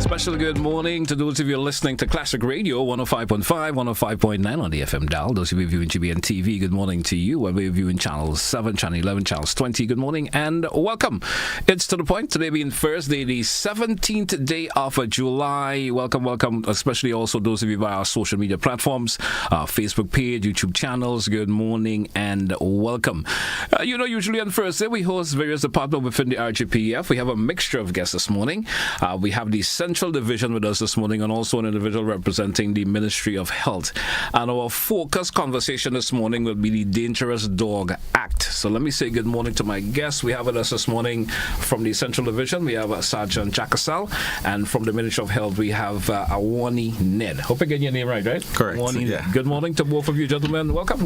special good morning to those of you listening to Classic Radio 105.5, 105.9 on the FM dial. Those of you viewing GBN TV, good morning to you. Whether you're viewing channels 7, channel 11, channels 20, good morning and welcome. It's To The Point, today being Thursday, the 17th day of July. Welcome, especially also those of you via our social media platforms, our Facebook page, YouTube channels, good morning and welcome. Usually on Thursday we host various departments within the RGPF. We have a mixture of guests this morning. We have the Central Division with us this morning and also an individual representing the Ministry of Health. And our focus conversation this morning will be the Dangerous Dog Act. So let me say good morning to my guests. We have with us this morning from the Central Division, we have Sergeant Jackassell, and from the Ministry of Health, we have Awanee Nedd. Hope I get your name right? Correct. Yeah. Good morning to both of you gentlemen. Welcome.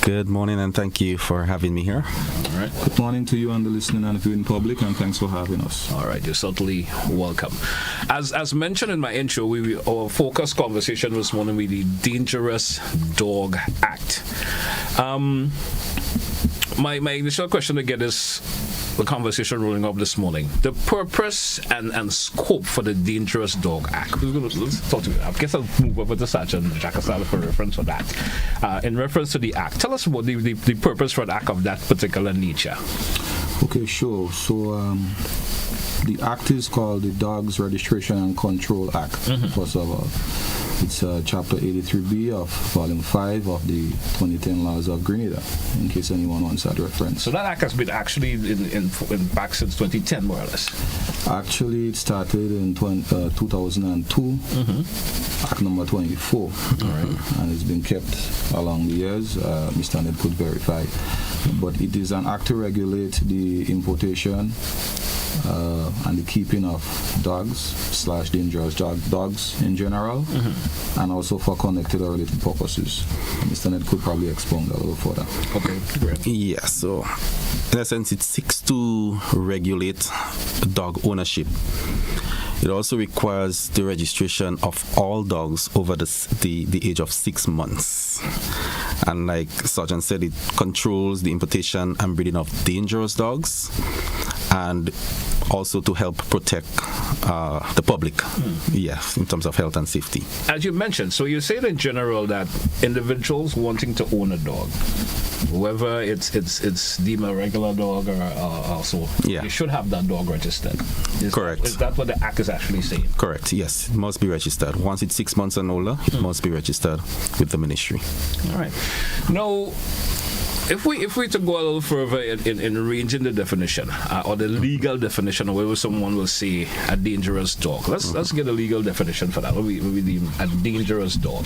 Good morning and thank you for having me here. All right. Good morning to you and the listening and viewing public, and thanks for having us. All right, you're certainly welcome. As mentioned in my intro, our focus conversation this morning with the Dangerous Dog Act. My initial question again is the conversation rolling up this morning. The purpose and scope for the Dangerous Dog Act. Let's talk to you. I guess I'll move over to Sergeant Jackassell for reference for that. In reference to the act, tell us about the purpose for an act of that particular nature. Okay, sure. So the act is called the Dogs Registration and Control Act, first of all. It's Chapter 83B of Volume 5 of the 2010 Laws of Grenada, in case anyone wants that reference. So that act has been actually in back since 2010, more or less? Actually, it started in 2002, Act number 24, and it's been kept along the years. Mr. Nedd could verify. But it is an act to regulate the importation and the keeping of dogs/dangerous dogs in general, and also for connected or related purposes. Mr. Nedd could probably expound a little further. Okay, great. Yeah, so in a sense it seeks to regulate dog ownership. It also requires the registration of all dogs over the age of 6 months. And like Sergeant said, it controls the importation and breeding of dangerous dogs, and also to help protect the public, in terms of health and safety. As you mentioned, so you said in general that individuals wanting to own a dog, whether it's deemed a regular dog or so, you should have that dog registered. Correct. Is that what the Act is actually saying? Correct, yes. It must be registered. Once it's 6 months and older, it must be registered with the ministry. All right. Now, if we to go a little further in ranging the definition or the legal definition of whether someone will say a dangerous dog, let's get a legal definition for that. What we deem a dangerous dog.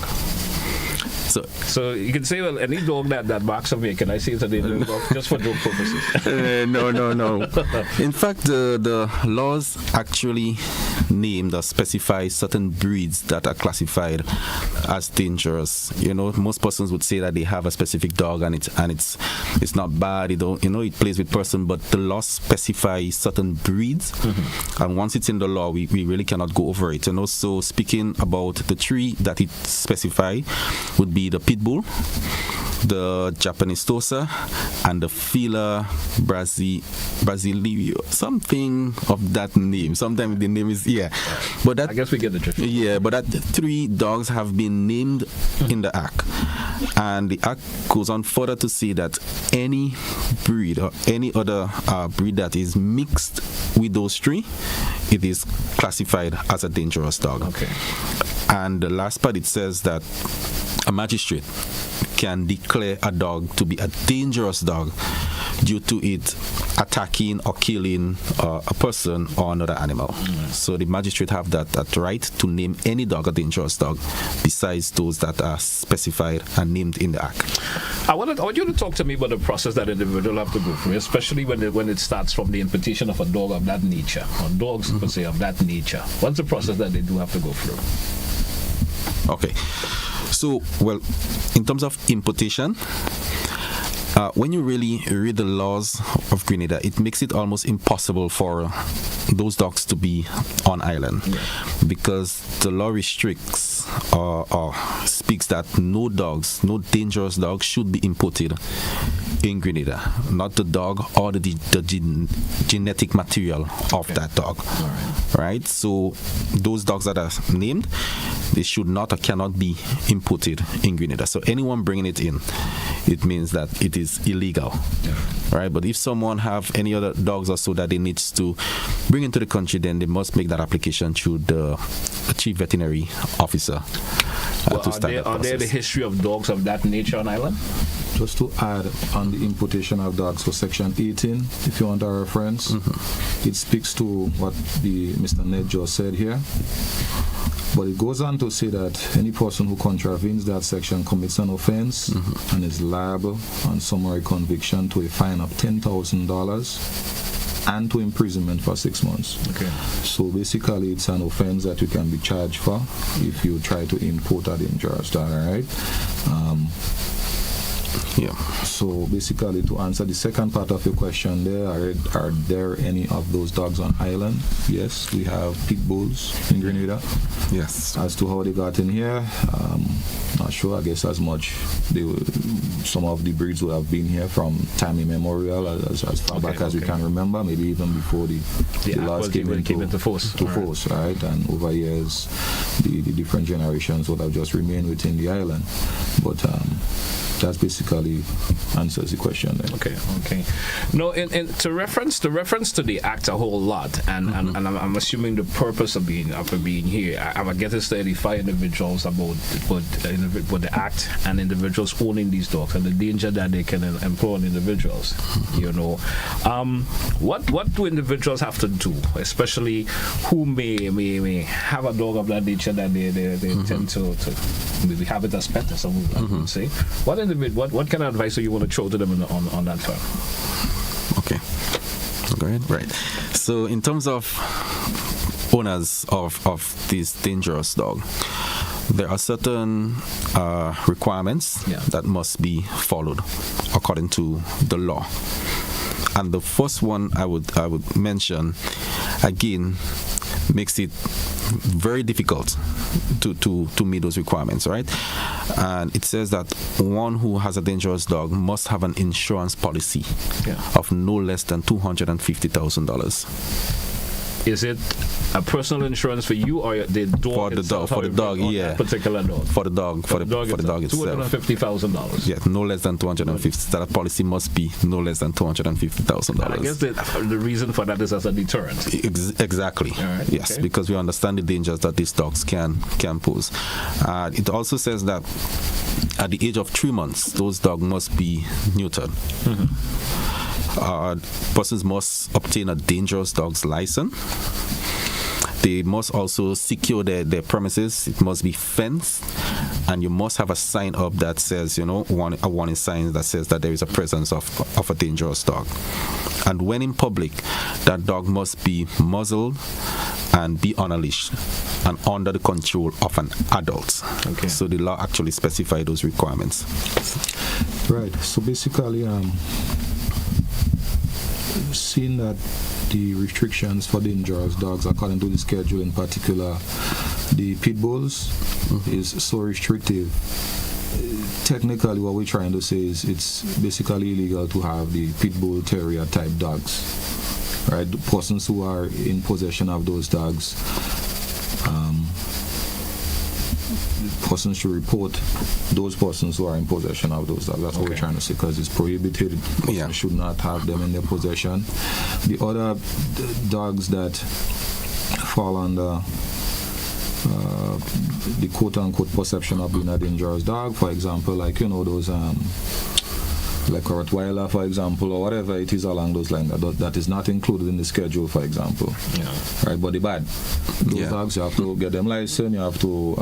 So you can say, well, any dog that barks at me, can I say it's a dangerous dog just for joke purposes? No. In fact, the laws actually named or specify certain breeds that are classified as dangerous. Most persons would say that they have a specific dog and it's not bad. It plays with person, but the law specifies certain breeds, and once it's in the law, we really cannot go over it. And also, speaking about the three that it specifies, would be the pit bull, the Japanese Tosa, and the Fila Brasileiro, something of that name. Sometimes the name is but that, I guess we get the drift. Yeah, but that 3 dogs have been named in the Act, and the Act goes on further to say that any breed or any other breed that is mixed with those 3, it is classified as a dangerous dog. Okay. And the last part, it says that a magistrate can declare a dog to be a dangerous dog due to it attacking or killing a person or another animal. So the magistrate have that right to name any dog a dangerous dog besides those that are specified and named in the Act. I want you to talk to me about the process that individual have to go through, especially when it starts from the importation of a dog of that nature, or dogs per se of that nature. What's the process that they do have to go through? Okay. So, well, in terms of importation, when you really read the laws of Grenada, it makes it almost impossible for those dogs to be on island, because the law restricts or speaks that no dangerous dogs should be imported in Grenada, not the dog or the genetic material of that dog. Right? So those dogs that are named, they should not or cannot be imported in Grenada. So anyone bringing it in, it means that it is illegal. Right? But if someone have any other dogs or so that they need to bring into the country, then they must make that application through the chief veterinary officer to start that process. Are there the history of dogs of that nature on island? Just to add on the importation of dogs for Section 18, if you want a reference, it speaks to what Mr. Nedd just said here. But it goes on to say that any person who contravenes that section commits an offense and is liable on summary conviction to a fine of $10,000 and to imprisonment for 6 months. Okay. So basically, it's an offense that you can be charged for if you try to import a dangerous dog, all right? Yeah. So basically, to answer the second part of your question there, are there any of those dogs on island? Yes, we have pit bulls in Grenada. Yes. As to how they got in here, not sure. I guess as much some of the breeds would have been here from time immemorial, as far back as we can remember, maybe even before the laws came into force. Right? And over years, the different generations would have just remained within the island. But that basically answers the question there. Okay. No, to reference to the act a whole lot, and I'm assuming the purpose of being here. I'm getting to edify individuals about the act and individuals owning these dogs and the danger that they can employ on individuals. What do individuals have to do, especially who may have a dog of that nature that they tend to maybe have it as pet or something like that, say? What kind of advice do you want to throw to them on that front? Okay. Right. So in terms of owners of this dangerous dog, there are certain requirements that must be followed according to the law. And the first one I would mention, again, makes it very difficult to meet those requirements, right? And it says that one who has a dangerous dog must have an insurance policy of no less than $250,000. Is it a personal insurance for you or the dog? For the dog, yeah. That particular dog. For the dog itself. $250,000. Yeah, no less than $250,000. That policy must be no less than $250,000. I guess the reason for that is as a deterrent. Exactly. Right, yes, because we understand the dangers that these dogs can pose. It also says that at the age of 3 months, those dogs must be neutered. Persons must obtain a dangerous dog's license. They must also secure their premises. It must be fenced, and you must have a sign up that says, a warning sign that says that there is a presence of a dangerous dog. And when in public, that dog must be muzzled and be on a leash and under the control of an adult. Okay. So the law actually specifies those requirements. Right. So basically, seeing that the restrictions for dangerous dogs according to the schedule, in particular the pit bulls, is so restrictive, technically what we're trying to say is it's basically illegal to have the pit bull terrier type dogs, right? The persons who are in possession of those dogs, persons should report those persons who are in possession of those dogs. That's what we're trying to say, because it's prohibited. Persons should not have them in their possession. The other dogs that fall under the quote-unquote perception of being a dangerous dog, for example, like those like a Rottweiler, for example, or whatever it is along those lines, that is not included in the schedule, for example. Right, but the bad those dogs, you have to get them licensed, you have to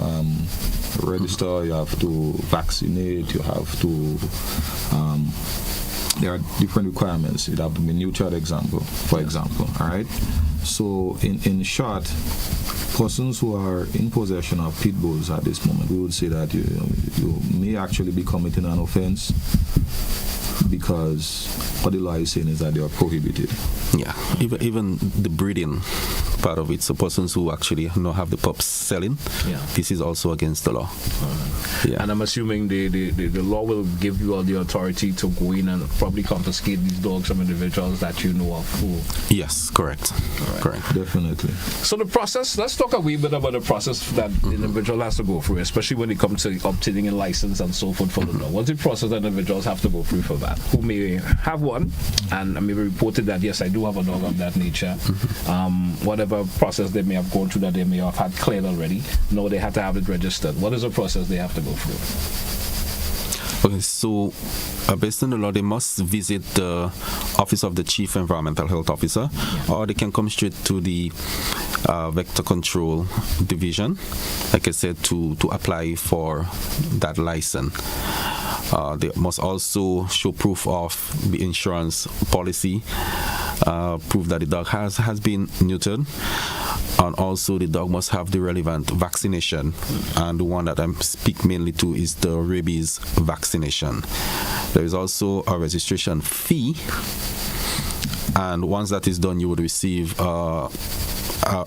register, you have to vaccinate, you have to there are different requirements. It have to be neutered, for example. All right. So in short, persons who are in possession of pit bulls at this moment, we would say that you may actually be committing an offense, because what the law is saying is that they are prohibited. Yeah, even the breeding part of it. So persons who actually not have the pups selling, this is also against the law. Yeah. And I'm assuming the law will give you all the authority to go in and probably confiscate these dogs from individuals that you know of. Yes, correct. Right. Correct. Definitely. So the process, let's talk a wee bit about the process that the individual has to go through, especially when it comes to obtaining a license and so forth for the dog. What's the process that individuals have to go through for that? Who may have one and maybe reported that, yes, I do have a dog of that nature. Whatever process they may have gone through that they may have had cleared already, no, they have to have it registered. What is the process they have to go through? Okay, so based on the law, they must visit the office of the Chief Environmental Health Officer, or they can come straight to the Vector Control Division, like I said, to apply for that license. They must also show proof of the insurance policy, proof that the dog has been neutered, and also the dog must have the relevant vaccination. And the one that I speak mainly to is the rabies vaccination. There is also a registration fee, and once that is done, you would receive a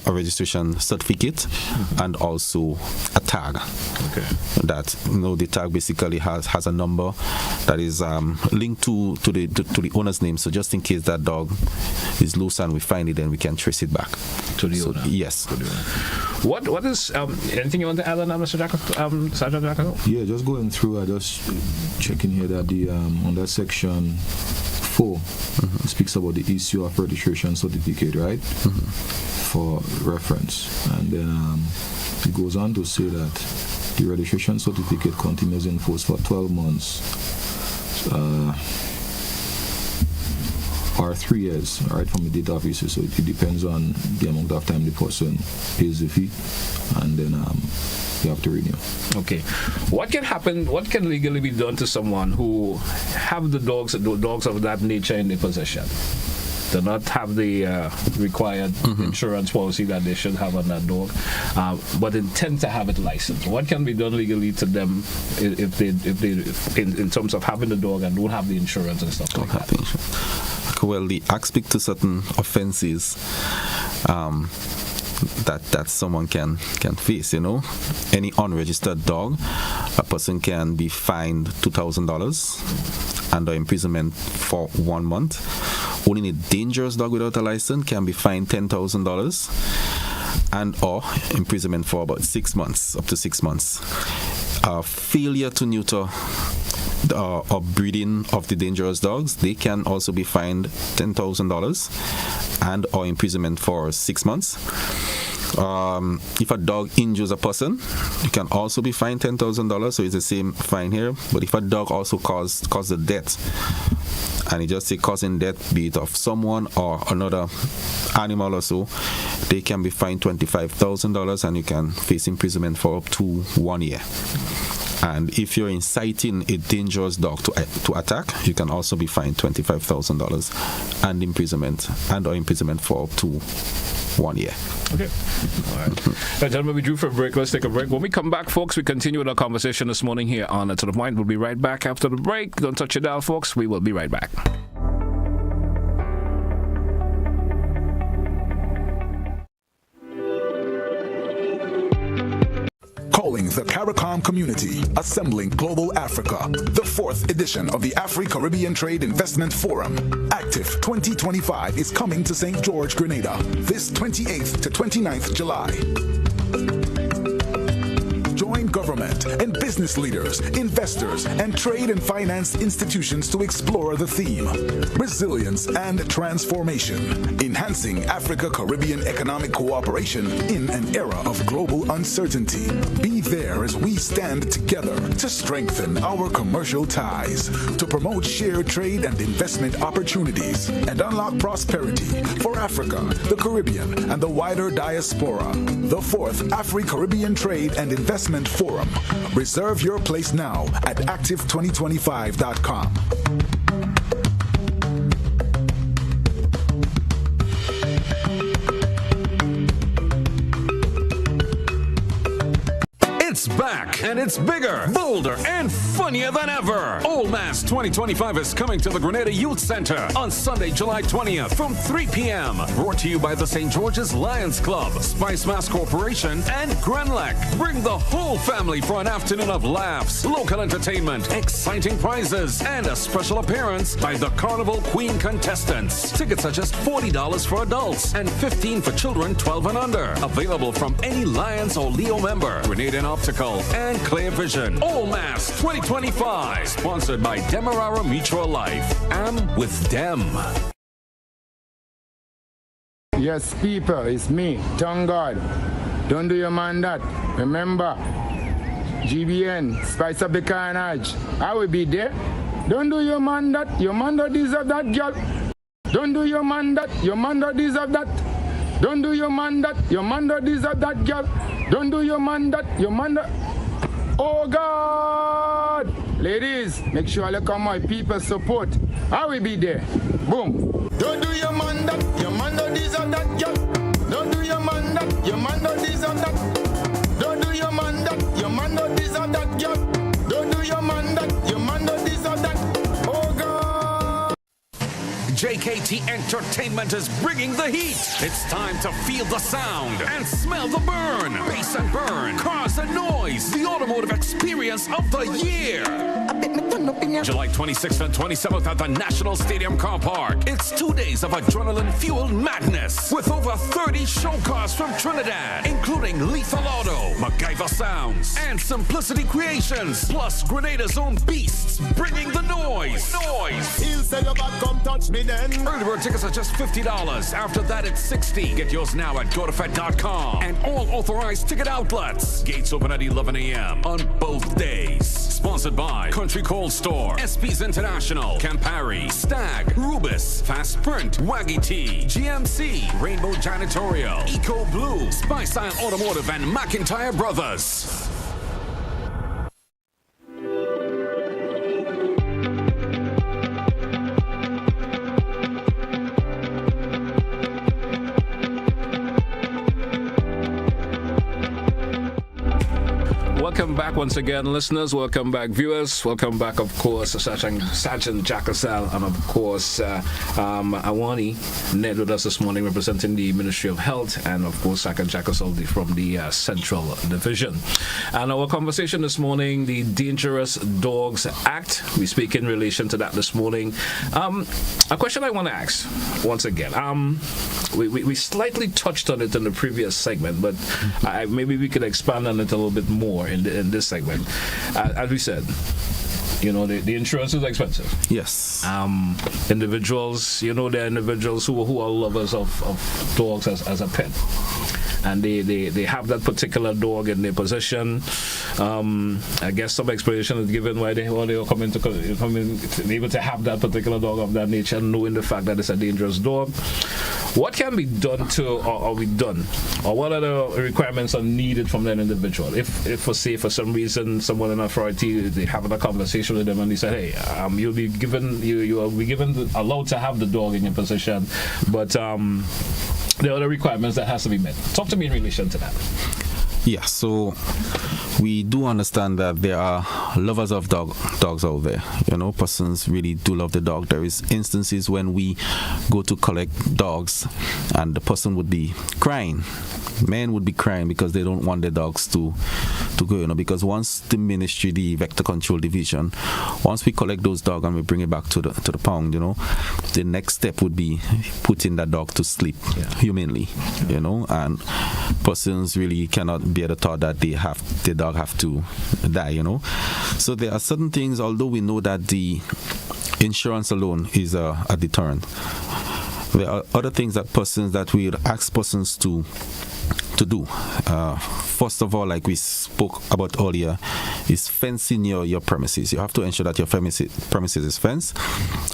registration certificate and also a tag. Okay. That the tag basically has a number that is linked to the owner's name. So just in case that dog is loose and we find it, then we can trace it back to the owner. Yes. To the owner. What is anything you want to add on that, Mr. Sergeant Jackassell? Yeah, just going through. I just checking here that the on that section 4 it speaks about the issue of registration certificate, right? For reference, and then it goes on to say that the registration certificate continues in force for 12 months or 3 years, right, from the date of issue. So it depends on the amount of time the person pays the fee, and then you have to renew. Okay. What can happen? What can legally be done to someone who have the dogs of that nature in their possession? Do not have the required insurance policy that they should have on that dog, but intend to have it licensed. What can be done legally to them if they in terms of having the dog and don't have the insurance and stuff like that? Well, the Act speaks to certain offenses that someone can face. Any unregistered dog, a person can be fined $2,000 and imprisonment for 1 month. Owning a dangerous dog without a license can be fined $10,000 and or imprisonment for about 6 months, up to 6 months. Failure to neuter or breeding of the dangerous dogs, they can also be fined $10,000 and or imprisonment for 6 months. If a dog injures a person, you can also be fined $10,000, so it's the same fine here. But if a dog also caused the death, and it just say causing death, be it of someone or another animal or so, they can be fined $25,000 and you can face imprisonment for up to 1 year. And if you're inciting a dangerous dog to attack, you can also be fined $25,000 and imprisonment for up to 1 year. Okay. All right. Gentlemen, we drew for a break. Let's take a break. When we come back, folks, we continue with our conversation this morning here on To The Point. We'll be right back after the break. Don't touch your dial, folks. We will be right back. Calling the CARICOM community, assembling global Africa, the 4th edition of the Afri-Caribbean Trade Investment Forum. Active 2025 is coming to St. George, Grenada, this 28th to 29th July. Join government and business leaders, investors, and trade and finance institutions to explore the theme, Resilience and Transformation, Enhancing Africa-Caribbean Economic Cooperation in an Era of Global Uncertainty. Be there as we stand together to strengthen our commercial ties, to promote shared trade and investment opportunities, and unlock prosperity for Africa, the Caribbean, and the wider diaspora. The 4th Afri-Caribbean Trade and Investment Forum. Reserve your place now at active2025.com. It's back, and it's bigger, bolder, and funnier than ever. Old Mass 2025 is coming to the Grenada Youth Center on Sunday, July 20th from 3 p.m. Brought to you by the St. George's Lions Club, Spice Mass Corporation, and Grenlec. Bring the whole family for an afternoon of laughs, local entertainment, exciting prizes, and a special appearance by the Carnival Queen contestants. Tickets are just $40 for adults and $15 for children 12 and under. Available from any Lions or Leo member. Grenadian Optical and Clear Vision. All Mass 2025. Sponsored by Demerara Mutual Life. I'm with them. Yes, people, it's me, Tongue God. Don't do your man that. Remember, GBN, Spice Up the Carnage. I will be there. Don't do your man that. Your man don't deserve that, girl. Don't do your man that. Your man don't deserve that. Don't do your man that. Your man don't deserve that, girl. Don't do your man that. Your man that. Oh, God. Ladies, make sure you come my people support. I will be there. Boom. Don't do your man that. Your man don't deserve that, girl. Don't do your man that. Your man don't deserve that. Don't do your man that. Your man don't deserve that, girl. Don't do your man that. Your man don't deserve that. Oh, God. JKT Entertainment is bringing the heat. It's time to feel the sound and smell the burn. Bass and burn, cars and noise. The automotive experience of the year. July 26th and 27th at the National Stadium Car Park. It's 2 days of adrenaline-fueled madness with over 30 show cars from Trinidad, including Lethal Auto, MacGyver Sounds, and Simplicity Creations, plus Grenada's own beasts bringing the noise. He'll say your back, come touch me then. Early bird tickets are just $50. After that, it's $60. Get yours now at gotofed.com and all authorized ticket outlets. Gates open at 11 a.m. on both days. Sponsored by Country Cold Store, SP's International, Campari, Stag, Rubis, Fast Print, Waggy Tea, GMC, Rainbow Janitorial, Eco Blue, Spice Isle Automotive, and McIntyre Brothers. Welcome back once again, listeners. Welcome back, viewers. Welcome back, of course, Sergeant Jackassell, and of course, Awanee. Nedd with us this morning, representing the Ministry of Health, and of course, Sergeant Jackassell from the Central Division. And our conversation this morning, the Dangerous Dogs Act. We speak in relation to that this morning. A question I want to ask once again. We slightly touched on it in the previous segment, but maybe we could expand on it a little bit more in this segment. As we said, the insurance is expensive. Yes. Individuals, there are individuals who are lovers of dogs as a pet. And they have that particular dog in their possession. I guess some explanation is given why they are coming to be able to have that particular dog of that nature, knowing the fact that it's a dangerous dog. What can be done or what are the requirements are needed from that individual? If for some reason someone in authority, they having a conversation with them and they say, hey, you'll be given allowed to have the dog in your possession, but there are the requirements that has to be met. Talk to me in relation to that. Yeah, so we do understand that there are lovers of dogs out there. Persons really do love the dog. There is instances when we go to collect dogs and the person would be crying. Men would be crying because they don't want their dogs to go, because once the ministry, the Vector Control Division, once we collect those dogs and we bring it back to the pound, the next step would be putting that dog to sleep humanely, and persons really cannot bear the thought that the dog have to die, So there are certain things, although we know that the insurance alone is a deterrent, there are other things that we would ask persons to do. First of all, like we spoke about earlier, is fencing your premises. You have to ensure that your premises is fenced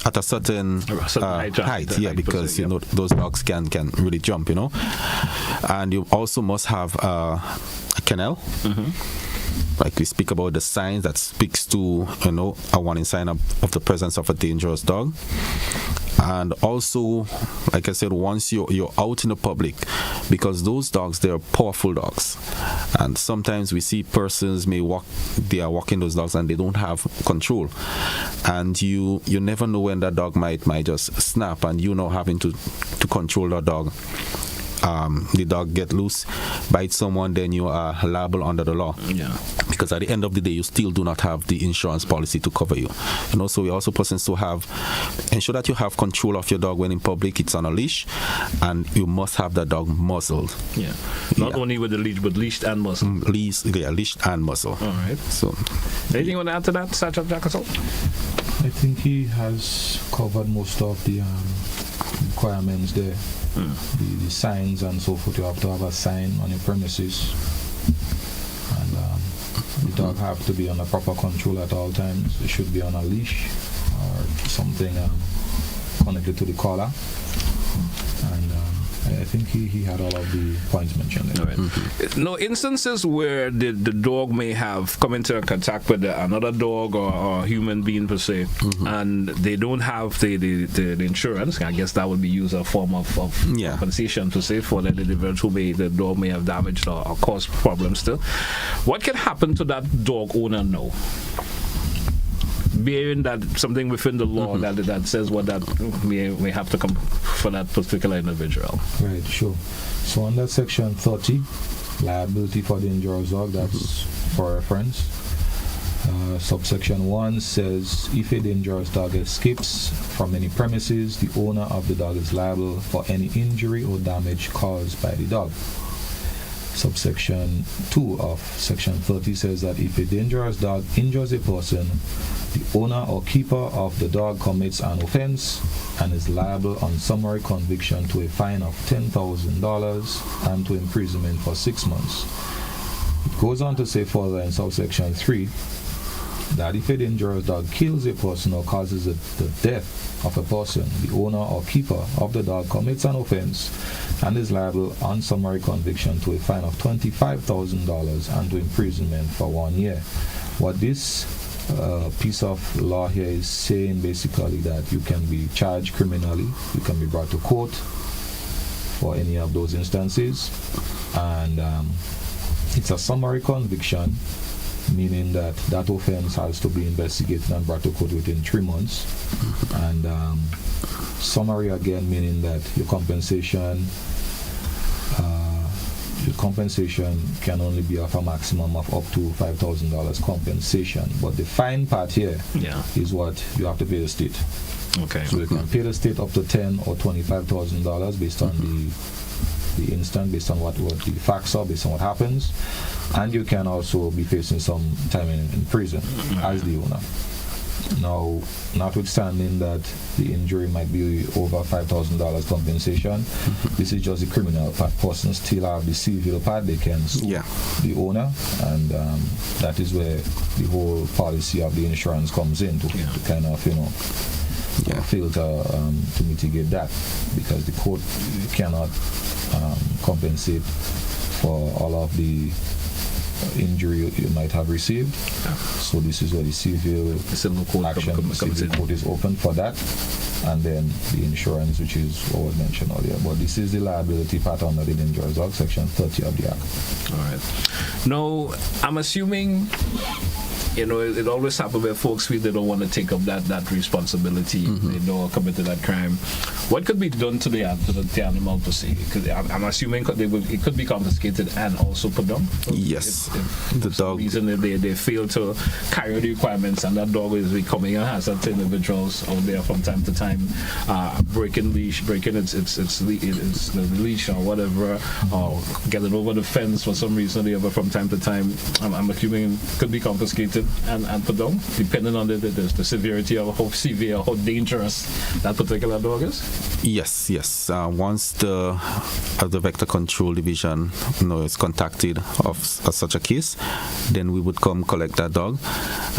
at a certain height, because those dogs can really jump, and you also must have a kennel. Like we speak about the signs that speaks to a warning sign of the presence of a dangerous dog. And also, like I said, once you're out in the public, because those dogs, they're powerful dogs, and sometimes we see persons they are walking those dogs and they don't have control, and you never know when that dog might just snap, and you know having to control that dog. The dog get loose, bite someone, then you are liable under the law. Yeah. Because at the end of the day, you still do not have the insurance policy to cover you. And also, we also persons to ensure that you have control of your dog when in public. It's on a leash, and you must have that dog muzzled. Yeah. Not only with the leash, but leashed and muzzled. Leashed and muzzled. All right. So, anything you want to add to that, Sergeant Jackassell? I think he has covered most of the requirements there. The signs and so forth. You have to have a sign on your premises, and the dog have to be under proper control at all times. It should be on a leash or something connected to the collar, and I think he had all of the points mentioned there. All right. No instances where the dog may have come into contact with another dog or human being per se, and they don't have the insurance. I guess that would be used as a form of compensation per se for the individual who the dog may have damaged or caused problems still. What can happen to that dog owner now? Bearing that something within the law that says what that may have to come for that particular individual. Right, sure. So under section 30, liability for the injured dog, that's for reference. Subsection 1 says if a dangerous dog escapes from any premises, the owner of the dog is liable for any injury or damage caused by the dog. Subsection 2 of section 30 says that if a dangerous dog injures a person, the owner or keeper of the dog commits an offense and is liable on summary conviction to a fine of $10,000 and to imprisonment for 6 months. It goes on to say further in subsection 3 that if a dangerous dog kills a person or causes the death of a person, the owner or keeper of the dog commits an offense and is liable on summary conviction to a fine of $25,000 and to imprisonment for 1 year. What this piece of law here is saying basically that you can be charged criminally, you can be brought to court for any of those instances, and it's a summary conviction, meaning that offense has to be investigated and brought to court within 3 months, and summary again meaning that your compensation can only be of a maximum of up to $5,000 compensation. But the fine part here is what you have to pay the state. Okay. So you can pay the state up to $10,000 or $25,000 based on the instant, based on what the facts are, based on what happens. And you can also be facing some time in prison as the owner. Now, notwithstanding that the injury might be over $5,000 compensation, this is just the criminal part. Persons still have the civil part. They can sue the owner, and that is where the whole policy of the insurance comes in to kind of, filter to mitigate that, because the court cannot compensate for all of the injury you might have received. So this is where the civil court action, the civil court is open for that, and then the insurance, which is what was mentioned earlier. But this is the liability part under the Dangerous Dog, section 30 of the Act. All right. Now, I'm assuming, it always happens where folks feel they don't want to take up that responsibility. They don't commit to that crime. What could be done to the animal per se? I'm assuming it could be confiscated and also put down. Yes. If the dog reason they fail to carry the requirements, and that dog is becoming a hazard to individuals out there from time to time, breaking its leash or whatever, or getting over the fence for some reason or the other from time to time. I'm assuming it could be confiscated and put down, depending on the severity of how severe or how dangerous that particular dog is? Yes. Once the Vector Control Division is contacted of such a case, then we would come collect that dog,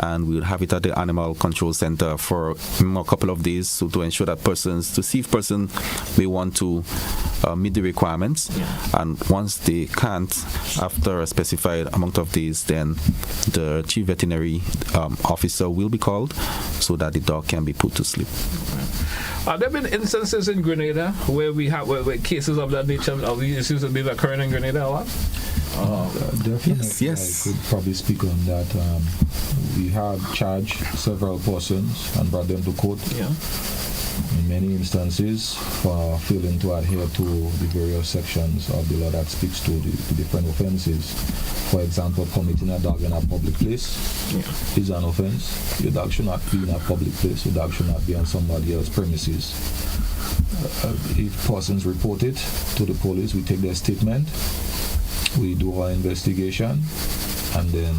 and we would have it at the Animal Control Center for a couple of days, to ensure that to see if person may want to meet the requirements, and once they can't, after a specified amount of days, then the chief veterinary officer will be called so that the dog can be put to sleep. Have there been instances in Grenada where we have where cases of that nature, of issues that been occurring in Grenada or what? Definitely. Yes. I could probably speak on that. We have charged several persons and brought them to court. Yeah. In many instances, for failing to adhere to the various sections of the law that speaks to the different offenses. For example, committing a dog in a public place is an offense. Your dog should not be in a public place. Your dog should not be on somebody else's premises. If persons report it to the police, we take their statement, we do our investigation, and then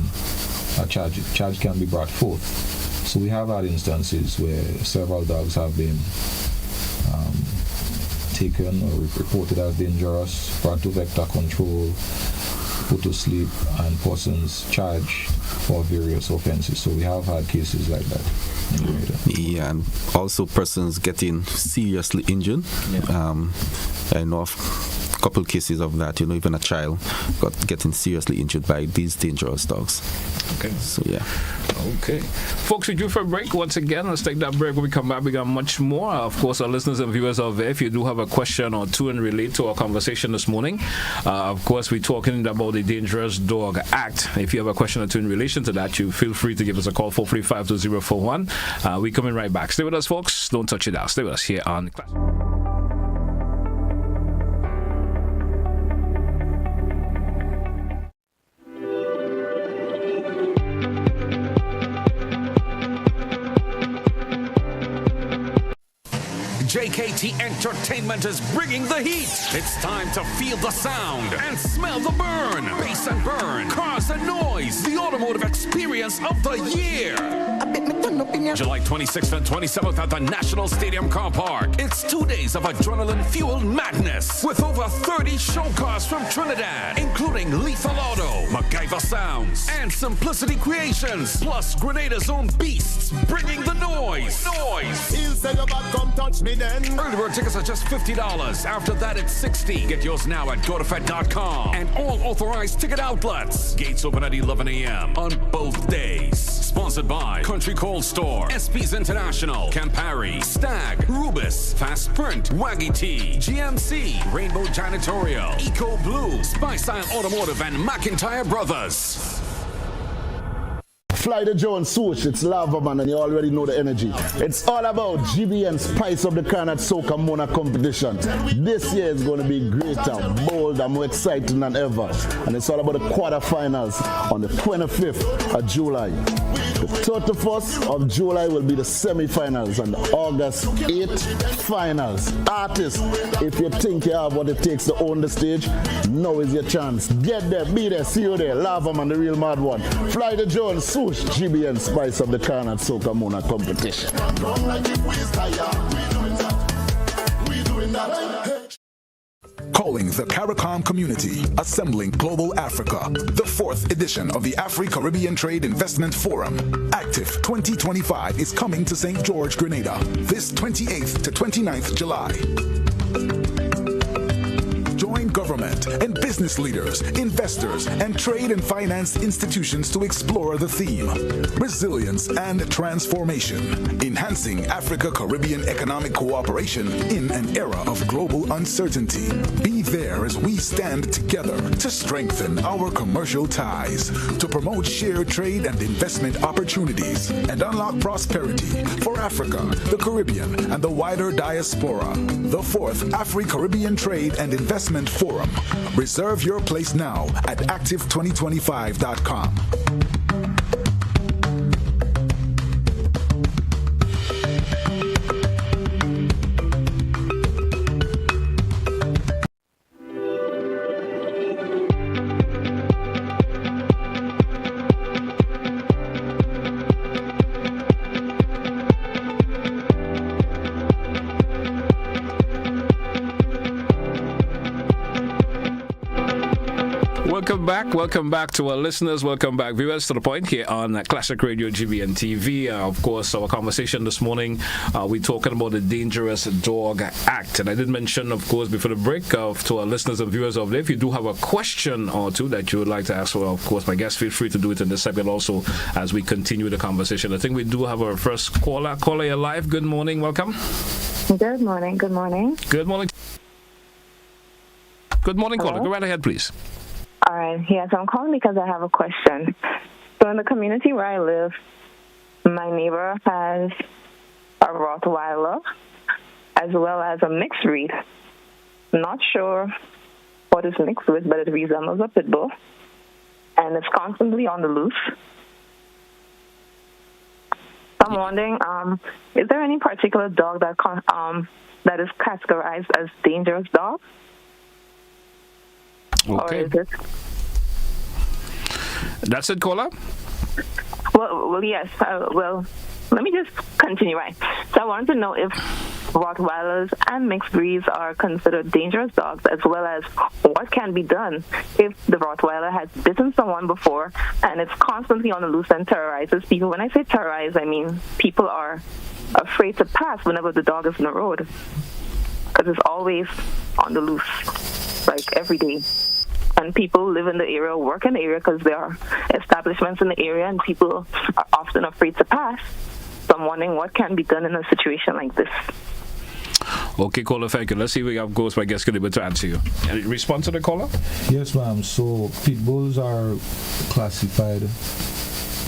a charge can be brought forth. So we have had instances where several dogs have been taken or reported as dangerous, brought to vector control, put to sleep, and persons charged for various offenses. So we have had cases like that. Yeah, and also persons getting seriously injured. I know of a couple cases of that, even a child getting seriously injured by these dangerous dogs. Okay. So, yeah. Okay. Folks, we're due for a break once again. Let's take that break. When we come back, we got much more. Of course, our listeners and viewers out there, if you do have a question or two and relate to our conversation this morning, of course, we're talking about the Dangerous Dog Act. If you have a question or two in relation to that, you feel free to give us a call, 435-2041. We're coming right back. Stay with us, folks. Don't touch it out. Stay with us here on Class. JKT Entertainment is bringing the heat. It's time to feel the sound and smell the burn. Bass and burn, cars and noise. The automotive experience of the year. July 26th and 27th at the National Stadium Car Park. It's 2 days of adrenaline-fueled madness with over 30 show cars from Trinidad, including Lethal Auto, MacGyver Sounds, and Simplicity Creations, plus Grenada's own beasts bringing the noise. He'll say your back, come touch me then. Early bird tickets are just $50. After that, it's $60. Get yours now at gotofed.com and all authorized ticket outlets. Gates open at 11 a.m. on both days. Sponsored by Country Cold Store, SP's International, Campari, Stag, Rubis, Fast Sprint, Waggy Tea, GMC, Rainbow Janitorial, Eco Blue, Spice Style Automotive, and McIntyre Brothers. Fly the Jones swoosh, it's Lava Man, and you already know the energy. It's all about GBN Spice of the Carnat Soca Mona competition. This year is going to be greater, bolder, more exciting than ever. And it's all about the quarterfinals on the 25th of July. The 31st of July will be the semi-finals, and the August 8th finals. Artists, if you think you have what it takes to own the stage, now is your chance. Get there, be there, see you there. Lava Man, the real mad one. Fly the Jones swoosh. GBN Spice of the Carnat Soca Mona competition. Calling the CARICOM community, assembling global Africa. The 4th edition of the Afri-Caribbean Trade Investment Forum, Active 2025, is coming to St. George, Grenada, this 28th to 29th July. Join government and business leaders, investors, and trade and finance institutions to explore the theme, Resilience and Transformation, Enhancing Africa-Caribbean Economic Cooperation in an Era of Global Uncertainty. Be there as we stand together to strengthen our commercial ties, to promote shared trade and investment opportunities, and unlock prosperity for Africa, the Caribbean, and the wider diaspora. The 4th Afri-Caribbean Trade and Investment Forum. Reserve your place now at active2025.com. Welcome back to our listeners. Welcome back, viewers, to the point here on Classic Radio GBN TV. Of course, our conversation this morning, we're talking about the Dangerous Dog Act. And I did mention, of course, before the break, to our listeners and viewers over there, if you do have a question or two that you would like to ask, well, of course, my guests, feel free to do it in this segment also as we continue the conversation. I think we do have our first caller. Caller, you're live. Good morning. Welcome. Good morning. Good morning. Good morning. Good morning, caller. Go right ahead, please. All right. Yes, I'm calling because I have a question. So in the community where I live, my neighbor has a Rottweiler as well as a mixed breed. Not sure what it's mixed with, but it resembles a pit bull, and it's constantly on the loose. I'm wondering, is there any particular dog that is categorized as dangerous dog? Okay. Or is it? That's it, caller? Well, yes. Well, let me just continue, right? So I wanted to know if Rottweilers and mixed breeds are considered dangerous dogs, as well as what can be done if the Rottweiler has bitten someone before and it's constantly on the loose and terrorizes people. When I say terrorize, I mean people are afraid to pass whenever the dog is in the road, because it's always on the loose, like every day. And people live in the area, work in the area, because there are establishments in the area, and people are often afraid to pass. So I'm wondering what can be done in a situation like this. Okay, caller, thank you. Let's see where I've goes. My guest could be able to answer you. Any response to the caller? Yes, ma'am. So pit bulls are classified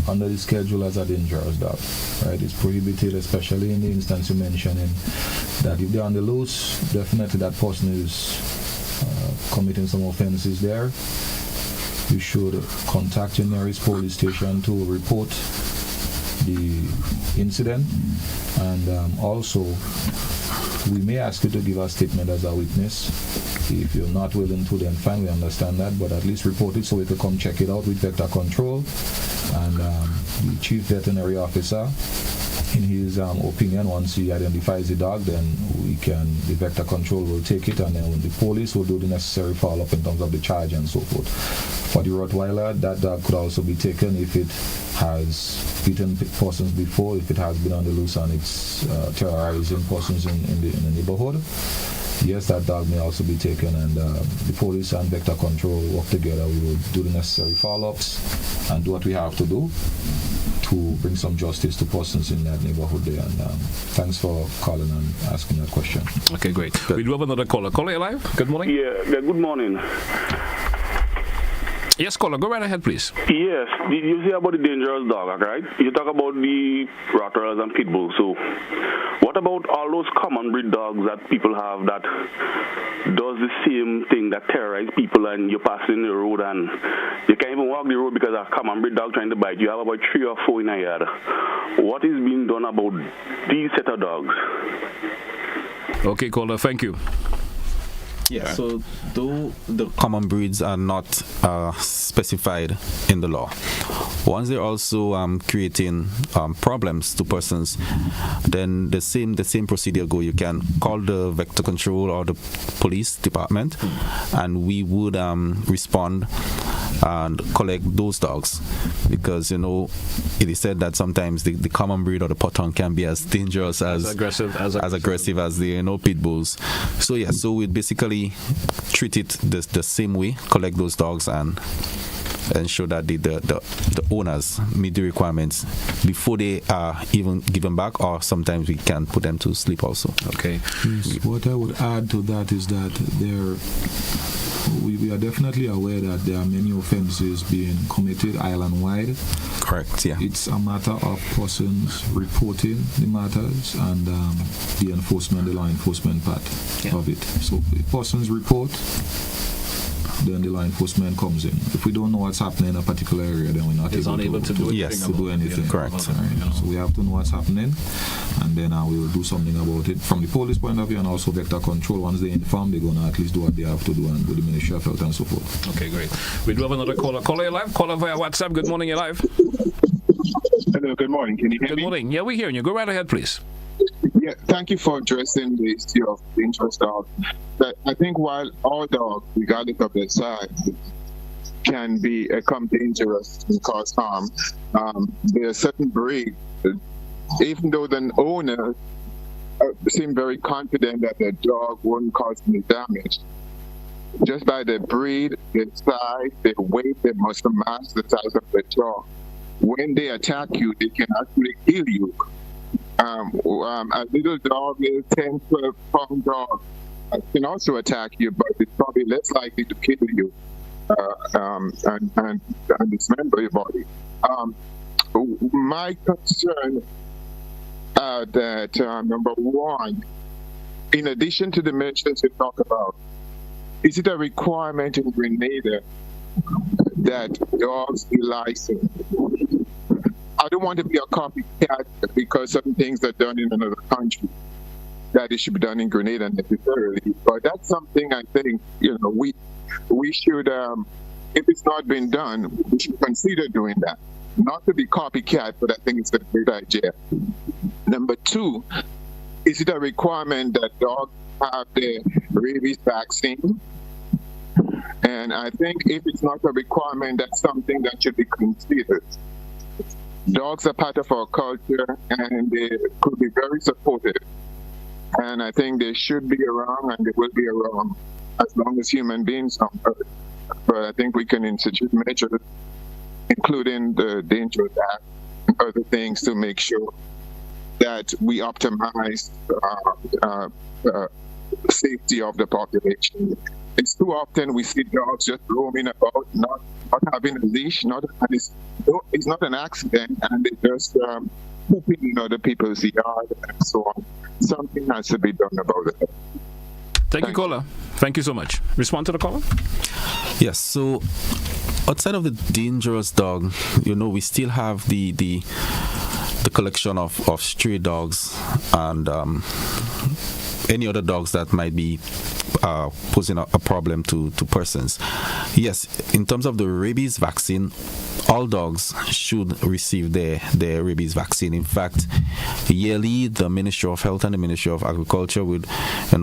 under the schedule as a dangerous dog. Right? It's prohibited, especially in the instance you mentioned, that if they're on the loose, definitely that person is committing some offenses there. You should contact your nearest police station to report the incident, and also we may ask you to give a statement as a witness. If you're not willing to, then fine, we understand that, but at least report it so we can come check it out with vector control, and the chief veterinary officer, in his opinion, once he identifies the dog, then the vector control will take it, and then the police will do the necessary follow-up in terms of the charge and so forth. For the Rottweiler, that dog could also be taken if it has beaten persons before, if it has been on the loose and it's terrorizing persons in the neighborhood. Yes, that dog may also be taken, and the police and vector control work together. We will do the necessary follow-ups and do what we have to do to bring some justice to persons in that neighborhood there. And thanks for calling and asking that question. Okay, great. We do have another caller. Caller, you live? Good morning. Yeah, good morning. Yes, caller, go right ahead, please. Yes, you say about the dangerous dog, right? You talk about the Rottweilers and pit bulls. So what about all those common breed dogs that people have that does the same thing, that terrorize people, and you're passing the road and you can't even walk the road because a common breed dog trying to bite you? You have about 3 or 4 in a yard. What is being done about these set of dogs? Okay, caller, thank you. Yeah, so though the common breeds are not specified in the law, once they're also creating problems to persons, then the same procedure go. You can call the vector control or the police department, and we would respond and collect those dogs, because it is said that sometimes the common breed or the potong can be as dangerous as aggressive as the pit bulls. So yeah, so we basically treat it the same way, collect those dogs and ensure that the owners meet the requirements before they are even given back, or sometimes we can put them to sleep also. Okay. Yes, what I would add to that is that we are definitely aware that there are many offenses being committed island-wide. Correct, yeah. It's a matter of persons reporting the matters and the law enforcement part of it. So if persons report, then the law enforcement comes in. If we don't know what's happening in a particular area, then we're not able to do anything. Correct. Right? So we have to know what's happening, and then we will do something about it from the police point of view, and also vector control. Once they inform, they're going to at least do what they have to do, and with the Ministry of Health and so forth. Okay, great. We do have another caller. Caller, you're live. Caller via WhatsApp. Good morning, you're live. Hello, good morning. Can you hear me? Good morning. Yeah, we're hearing you. Go right ahead, please. Yeah, thank you for addressing the issue of dangerous dogs. But I think while all dogs, regardless of their size, can become dangerous and cause harm, there are certain breeds, even though the owner seem very confident that the dog won't cause any damage, just by their breed, their size, their weight, their muscle mass, the size of the dog, when they attack you, they can actually kill you. A little dog, a 10, 12-pound dog, can also attack you, but it's probably less likely to kill you and dismember your body. My concern that number one, in addition to the measures we talk about, is it a requirement in Grenada that dogs be licensed? I don't want to be a copycat because certain things are done in another country, that it should be done in Grenada necessarily. But that's something I think, we should, if it's not been done, we should consider doing that. Not to be copycat, but I think it's a great idea. Number two, is it a requirement that dogs have the rabies vaccine? And I think if it's not a requirement, that's something that should be considered. Dogs are part of our culture, and they could be very supportive. And I think they should be around, and they will be around as long as human beings on Earth. But I think we can institute measures, including the Dangerous Act and other things, to make sure that we optimize safety of the population. It's too often we see dogs just roaming about, not having a leash, it's not an accident, and they just pooping in other people's yard and so on. Something has to be done about it. Thank you, caller. Thank you so much. Respond to the caller. Yes, so outside of the dangerous dog, we still have the collection of stray dogs and any other dogs that might be posing a problem to persons. Yes, in terms of the rabies vaccine, all dogs should receive their rabies vaccine. In fact, yearly, the Ministry of Health and the Ministry of Agriculture would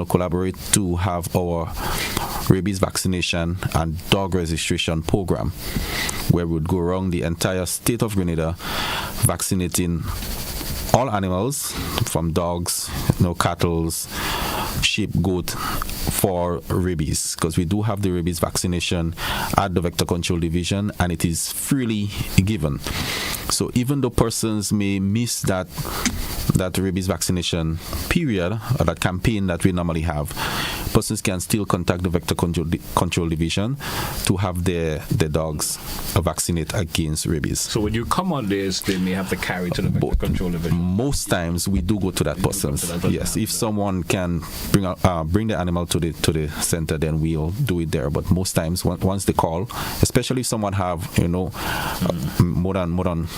collaborate to have our rabies vaccination and dog registration program, where we would go around the entire state of Grenada vaccinating all animals, from dogs, cattle, sheep, goat, for rabies, because we do have the rabies vaccination at the Vector Control Division, and it is freely given. So even though persons may miss that rabies vaccination period or that campaign that we normally have, persons can still contact the Vector Control Division to have their dogs vaccinate against rabies. So when you come on this, they may have to carry to the Vector Control Division. Most times we do go to that person. Yes, if someone can bring the animal to the center, then we'll do it there. But most times, once they call, especially if someone have more than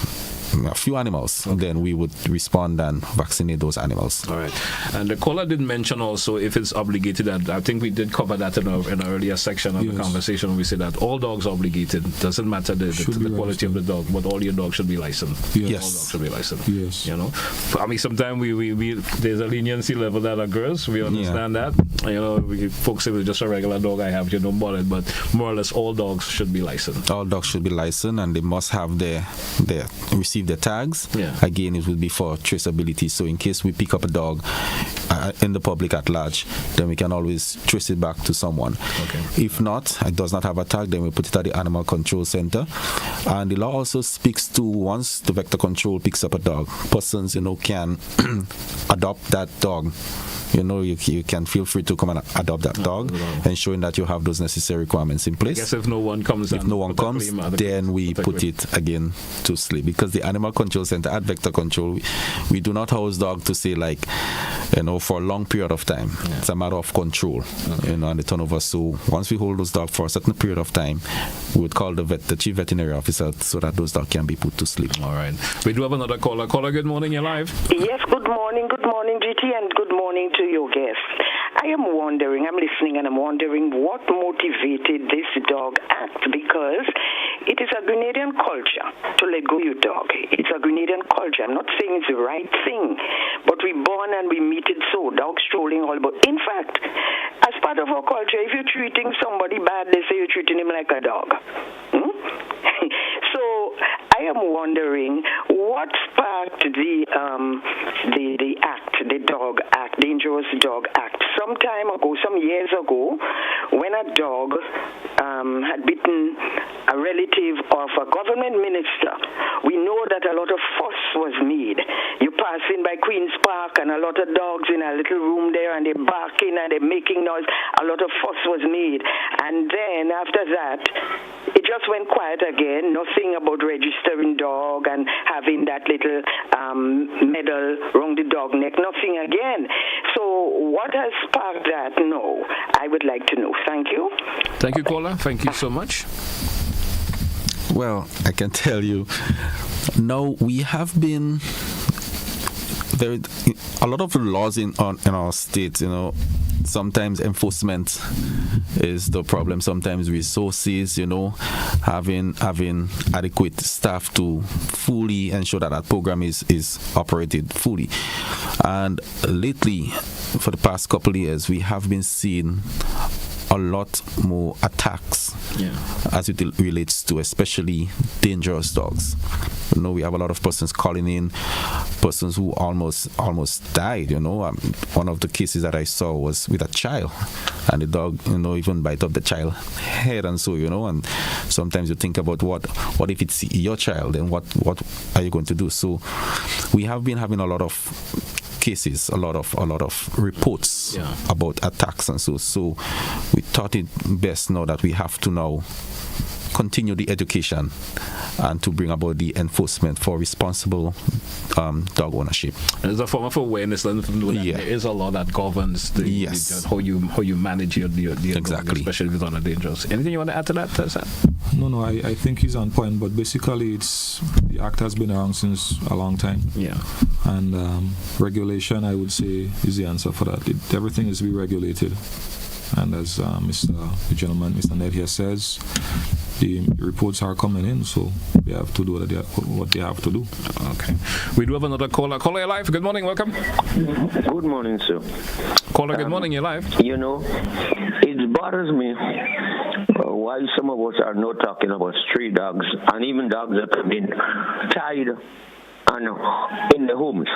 a few animals, then we would respond and vaccinate those animals. All right. And the caller did mention also if it's obligated, and I think we did cover that in an earlier section of the conversation. We said that all dogs are obligated. Doesn't matter the quality of the dog, but all your dogs should be licensed. Yes. All dogs should be licensed. Yes. I mean, sometimes we there's a leniency level that occurs. We understand that. Folks say it's just a regular dog I have, don't bother. But more or less, all dogs should be licensed. All dogs should be licensed, and they must have receive the tags. Again, it will be for traceability. So in case we pick up a dog in the public at large, then we can always trace it back to someone. If not, it does not have a tag, then we put it at the Animal Control Center. And the law also speaks to, once the Vector Control picks up a dog, persons can adopt that dog. You can feel free to come and adopt that dog, ensuring that you have those necessary requirements in place. I guess if no one comes, then we put it again to sleep. Because the Animal Control Center at Vector Control, we do not house dog to say for a long period of time. It's a matter of control, and the turnover. So once we hold those dogs for a certain period of time, we would call the chief veterinary officer so that those dogs can be put to sleep. All right. We do have another caller. Caller, good morning. You're live. Yes, good morning, GT, and good morning to your guest. I'm listening and I'm wondering what motivated this dog act, because it is a Grenadian culture to let go your dog. It's a Grenadian culture. I'm not saying it's the right thing, but we born and we meet it so, dog strolling all about. In fact, as part of our culture, if you're treating somebody bad, they say you're treating him like a dog. So I am wondering what sparked the act, the dog act, dangerous dog act. Some years ago, when a dog had bitten a relative of a government minister, we know that a lot of fuss was made. You passing by Queen's Park, and a lot of dogs in a little room there, and they're barking and they're making noise. A lot of fuss was made. And then after that, it just went quiet again. Nothing about registering dog and having that little medal around the dog neck. Nothing again. So what has sparked that? No, I would like to know. Thank you. Thank you, caller. Thank you so much. Well, I can tell you, now we have been a lot of the laws in our state, sometimes enforcement is the problem, sometimes resources, having adequate staff to fully ensure that program is operated fully. And lately, for the past couple of years, we have been seeing a lot more attacks as it relates to especially dangerous dogs. We have a lot of persons calling in, persons who almost died. One of the cases that I saw was with a child, and the dog, even bite up the child's head and so, and sometimes you think about what if it's your child, and what are you going to do? So we have been having a lot of cases, a lot of reports about attacks and so we thought it best now that we have to now continue the education and to bring about the enforcement for responsible dog ownership. There's a form of awareness that there is a law that governs how you manage your dog, especially if it's on a dangerous. Anything you want to add to that, Sam? No, I think he's on point, but basically the act has been around since a long time. Yeah. And regulation, I would say, is the answer for that. Everything is to be regulated. And as the gentleman, Mr. Nedd here says, the reports are coming in, so they have to do what they have to do. Okay. We do have another caller. Caller, you're live. Good morning. Welcome. Good morning, sir. Caller, good morning. You're live. It bothers me why some of us are not talking about stray dogs and even dogs that have been tied and in the homes.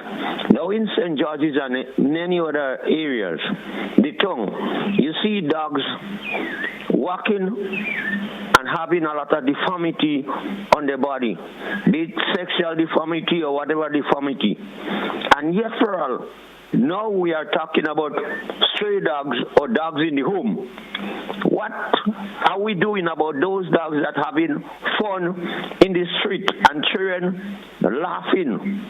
Now in St. George's and many other areas, the tongue, you see dogs walking and having a lot of deformity on their body, be it sexual deformity or whatever deformity. And yet for all, now we are talking about stray dogs or dogs in the home. What are we doing about those dogs that are having fun in the street and children laughing?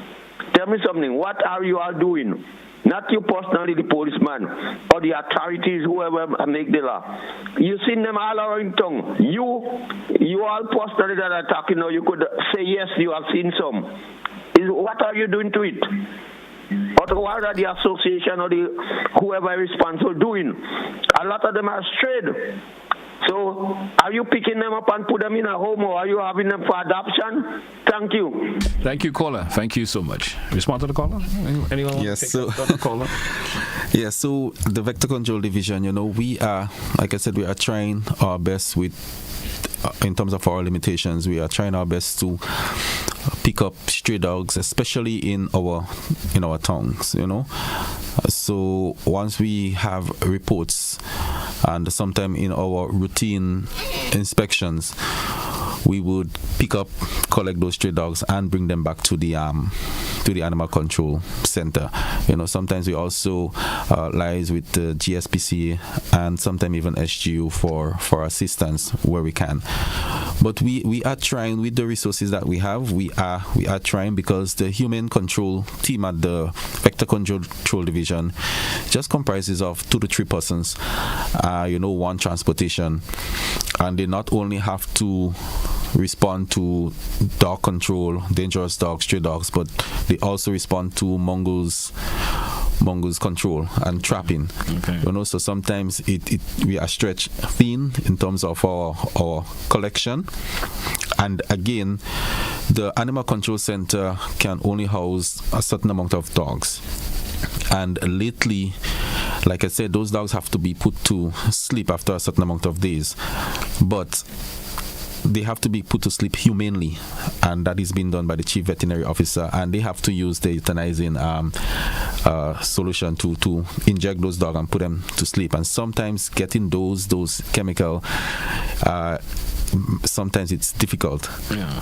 Tell me something. What are you all doing? Not you personally, the policeman, or the authorities, whoever make the law. You seen them all around town. You all personally that are talking now, you could say yes, you have seen some. What are you doing to it? What are the association or the whoever is responsible doing? A lot of them are strayed. So are you picking them up and put them in a home, or are you having them for adoption? Thank you. Thank you, caller. Thank you so much. Respond to the caller? Anyone? Yes, so yeah, so the Vector Control Division, we are, like I said, we are trying our best with in terms of our limitations. We are trying our best to pick up stray dogs, especially in our towns, So once we have reports, and sometime in our routine inspections, we would collect those stray dogs and bring them back to the animal control center. Sometimes we also liaise with the GSPC and sometimes even SGU for assistance where we can. But we are trying with the resources that we have. We are trying, because the human control team at the Vector Control Division just comprises of 2 to 3 persons. One transportation, and they not only have to respond to dog control, dangerous dogs, stray dogs, but they also respond to mongoose control and trapping. Okay. So sometimes we are stretched thin in terms of our collection. And again, the animal control center can only house a certain amount of dogs. And lately, like I said, those dogs have to be put to sleep after a certain amount of days. But they have to be put to sleep humanely, and that is being done by the chief veterinary officer, and they have to use the euthanizing solution to inject those dogs and put them to sleep. And sometimes getting those chemical sometimes it's difficult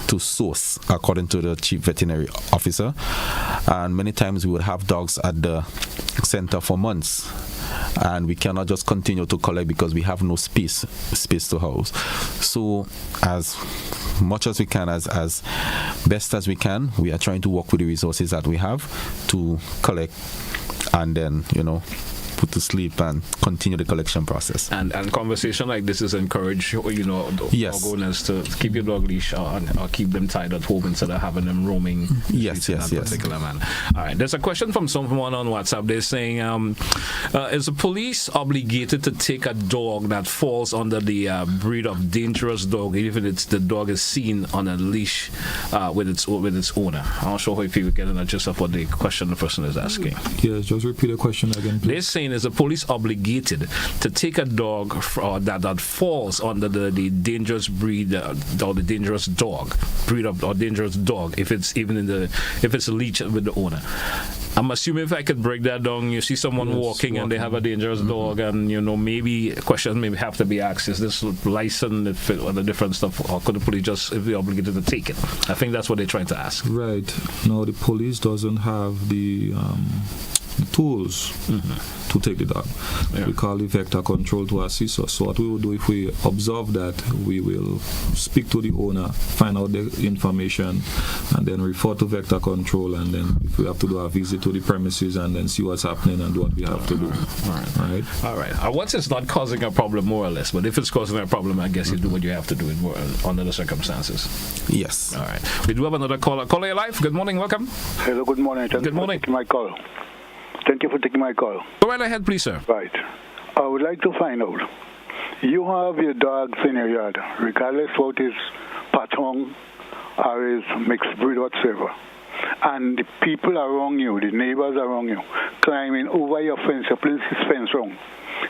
to source, according to the chief veterinary officer. And many times we would have dogs at the center for months, and we cannot just continue to collect because we have no space to house. So as much as we can, as best as we can, we are trying to work with the resources that we have to collect and then, put to sleep and continue the collection process. And conversation like this is encouraged, yes, dog owners to keep your dog leash or keep them tied at home instead of having them roaming. Yes. Particular man. All right. There's a question from someone on WhatsApp. They're saying, is the police obligated to take a dog that falls under the breed of dangerous dog, even if the dog is seen on a leash with its owner? I'm not sure if you get an gist of what the question the person is asking. Yes, just repeat the question again, please. They're saying, is the police obligated to take a dog that falls under the dangerous breed or the dangerous dog breed of or dangerous dog if it's a leash with the owner? I'm assuming if I could break that down, you see someone walking and they have a dangerous dog, and maybe questions maybe have to be asked: is this licensed or the different stuff, or could the police just if they're obligated to take it? I think that's what they're trying to ask. Right. No, the police doesn't have the tools to take the dog. We call the vector control to assist us. So what we will do, if we observe that, we will speak to the owner, find out the information, and then refer to vector control, and then if we have to do a visit to the premises and then see what's happening and do what we have to do. All right. Once it's not causing a problem, more or less, but if it's causing a problem, I guess you do what you have to do under the circumstances. Yes. All right. We do have another caller. Caller, you're live. Good morning. Welcome. Hello. Good morning. Good morning. Thank you for taking my call. Go right ahead, please, sir. Right. I would like to find out. You have your dogs in your yard, regardless what is patong or is mixed breed whatsoever. And the people around you, the neighbors around you, climbing over your fence, your place is fence wrong,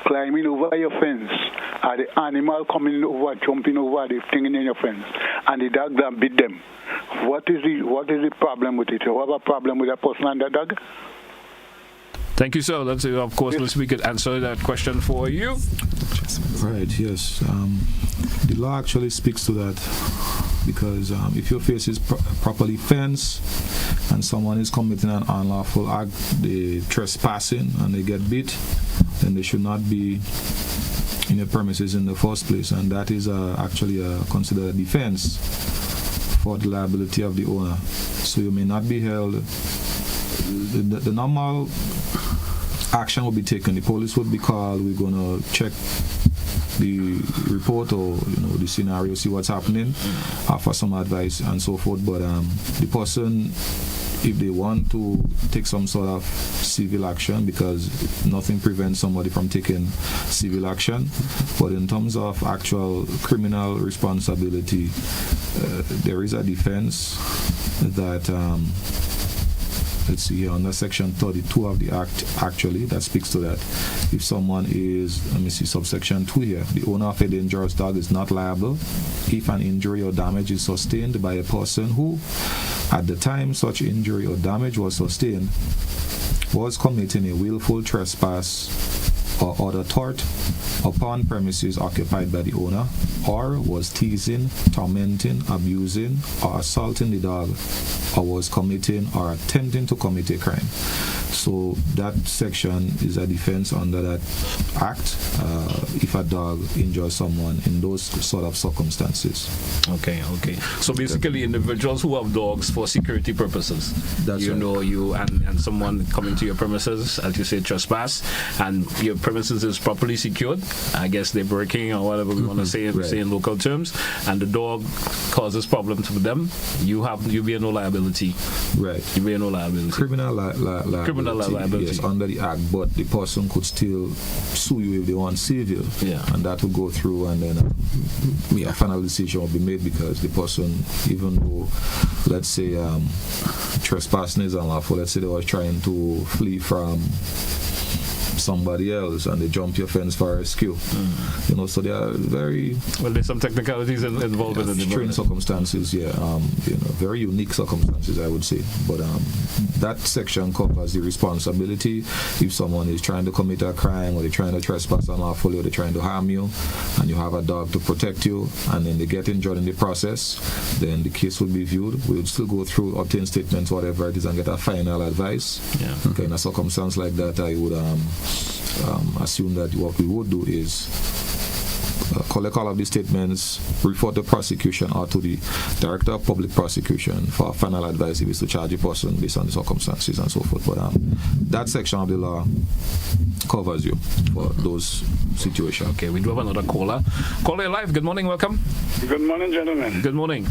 climbing over your fence, and the animal coming over, jumping over the thing in your fence, and the dog that beat them. What is the problem with it? You have a problem with that person and that dog? Thank you, sir. Let's of course we could answer that question for you. Right. Yes. The law actually speaks to that, because if your face is properly fenced and someone is committing an unlawful act, they trespassing and they get beat, then they should not be in your premises in the first place, and that is actually considered a defense for the liability of the owner. So you may not be held. The normal action will be taken. The police would be called. We're going to check the report or the scenario, see what's happening, offer some advice and so forth. But the person, if they want to take some sort of civil action, because nothing prevents somebody from taking civil action, but in terms of actual criminal responsibility, there is a defense that let's see here under section 32 of the act, actually, that speaks to that. If someone is, let me see subsection 2 here, the owner of a dangerous dog is not liable if an injury or damage is sustained by a person who, at the time such injury or damage was sustained, was committing a willful trespass or other tort upon premises occupied by the owner, or was teasing, tormenting, abusing, or assaulting the dog, or was committing or attempting to commit a crime. So that section is a defense under that act if a dog injures someone in those sort of circumstances. Okay. So basically, individuals who have dogs for security purposes, that's right. You and someone coming to your premises, as you say, trespass, and your premises is properly secured. I guess they're breaking or whatever we want to say, say in local terms, and the dog causes problems for them. You bear no liability. Right. You bear no liability. Criminal liability. Yes, under the act, but the person could still sue you if they want civil. Yeah. And that will go through, and then a final decision will be made, because the person, even though, let's say, trespassing is unlawful, let's say they were trying to flee from somebody else and they jump your fence for rescue. You know, so they are very there's some technicalities involved in the strange circumstances. You know, very unique circumstances, I would say. But that section covers the responsibility if someone is trying to commit a crime or they're trying to trespass unlawfully or they're trying to harm you, and you have a dog to protect you, and then they get injured in the process. Then the case will be viewed. We would still go through, obtain statements, whatever it is, and get a final advice. Okay, in a circumstance like that, I would assume that what we would do is collect all of these statements, report to prosecution or to the Director of Public Prosecution for final advice if it's to charge a person based on the circumstances and so forth. But that section of the law covers you for those situations. Okay, we do have another caller. Caller live. Good morning. Welcome. Good morning, gentlemen. Good morning.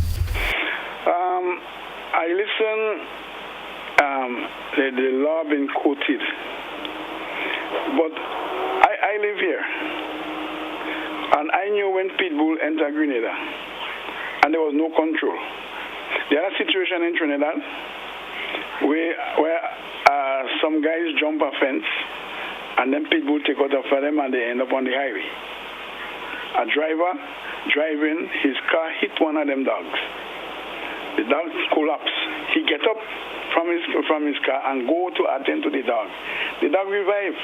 I listen. The law being quoted, but I live here, and I knew when Pitbull entered Grenada, and there was no control. The other situation in Trinidad, where some guys jump a fence, and then Pitbull take out after them, and they end up on the highway. A driver driving his car hit one of them dogs. The dog collapsed. He get up from his car and go to attend to the dog. The dog revived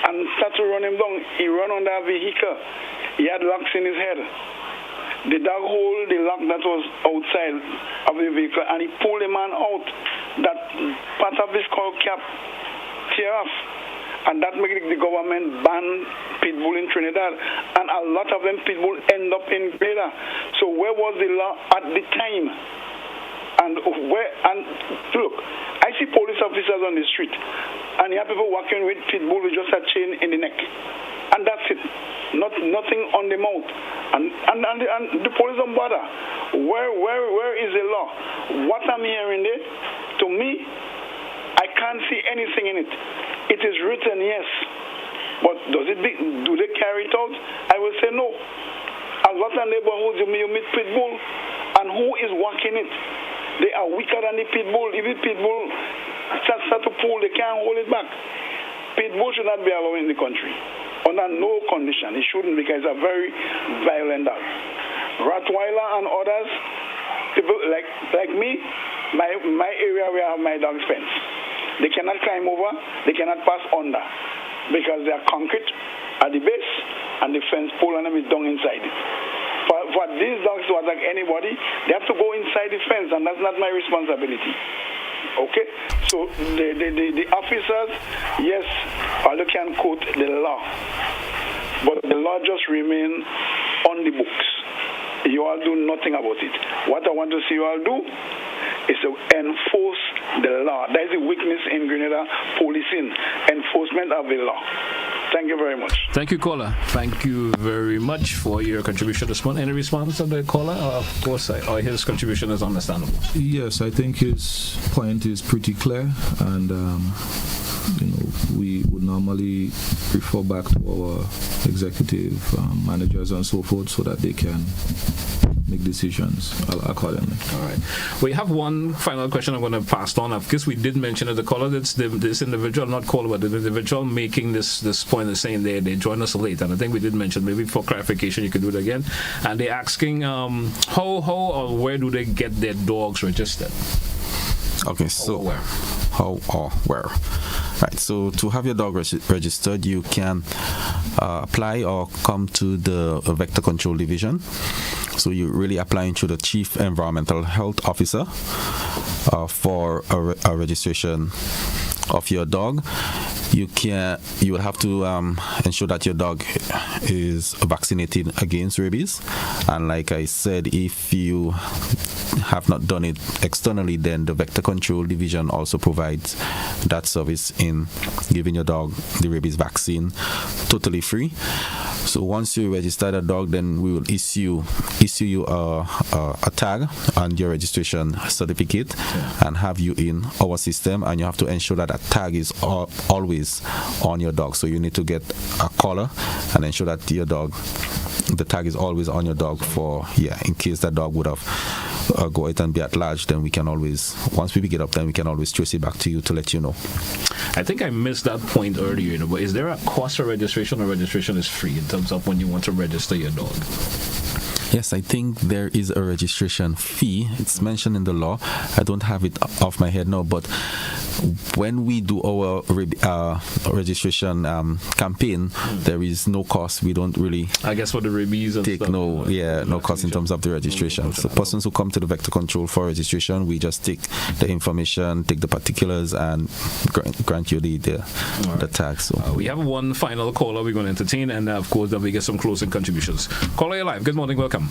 and start to run him down. He run on that vehicle. He had locks in his head. The dog hold the lock that was outside of the vehicle and he pulled the man out. That part of his skull cap tear off. And that made the government ban Pitbull in Trinidad. And a lot of them Pitbull end up in Grenada. So where was the law at the time? And look, I see police officers on the street, and you have people walking with Pitbull with just a chain in the neck, and that's it. Nothing on the mouth, and the police don't bother. Where is the law? What I'm hearing there, to me, I can't see anything in it. It is written, yes, but do they carry it out? I will say no. A lot of neighborhoods you meet Pitbull, and who is working it? They are weaker than the Pitbull. If the Pitbull start to pull, they can't hold it back. Pitbull should not be allowed in the country. Under no condition. It shouldn't, because it's a very violent dog. Rottweiler and others, people like me, my area where I have my dog's fence. They cannot climb over, they cannot pass under, because they are concrete at the base, and the fence pole and them is down inside it. For these dogs to attack anybody, they have to go inside the fence, and that's not my responsibility. Okay? So the officers, yes, they can quote the law, but the law just remain on the books. You all do nothing about it. What I want to see you all do is to enforce the law. That is the weakness in Grenada policing, enforcement of the law. Thank you very much. Thank you, caller. Thank you very much for your contribution this morning. Any response to the caller? Of course, his contribution is understandable. Yes, I think his point is pretty clear, and we would normally refer back to our executive managers and so forth so that they can make decisions accordingly. All right. We have one final question I'm going to pass on. Of course, we did mention that the caller, this individual, not caller, but the individual making this point is saying they joined us late, and I think we did mention, maybe for clarification, you could do it again. And they're asking how or where do they get their dogs registered? Okay, so how or where? Right, so to have your dog registered, you can apply or come to the Vector Control Division. So you're really applying to the Chief Environmental Health Officer for a registration of your dog. You will have to ensure that your dog is vaccinated against rabies, and like I said, if you have not done it externally, then the Vector Control Division also provides that service in giving your dog the rabies vaccine totally free. So once you register the dog, then we will issue you a tag and your registration certificate, and have you in our system, and you have to ensure that tag is always on your dog. So you need to get a collar and ensure that the tag is always on your dog in case that dog would have go out and be at large, then we can always, once we pick it up, then we can always trace it back to you to let you know. I think I missed that point earlier, but is there a cost for registration, or registration is free in terms of when you want to register your dog? Yes, I think there is a registration fee. It's mentioned in the law. I don't have it off my head now, but when we do our registration campaign, there is no cost. We don't really, I guess, for the rabies and take stuff, no cost in terms of the registration. So persons who come to the vector control for registration, we just take the information, take the particulars, and grant you the tag. So we have one final caller we're going to entertain, and of course then we get some closing contributions. Caller, you're live. Good morning, welcome.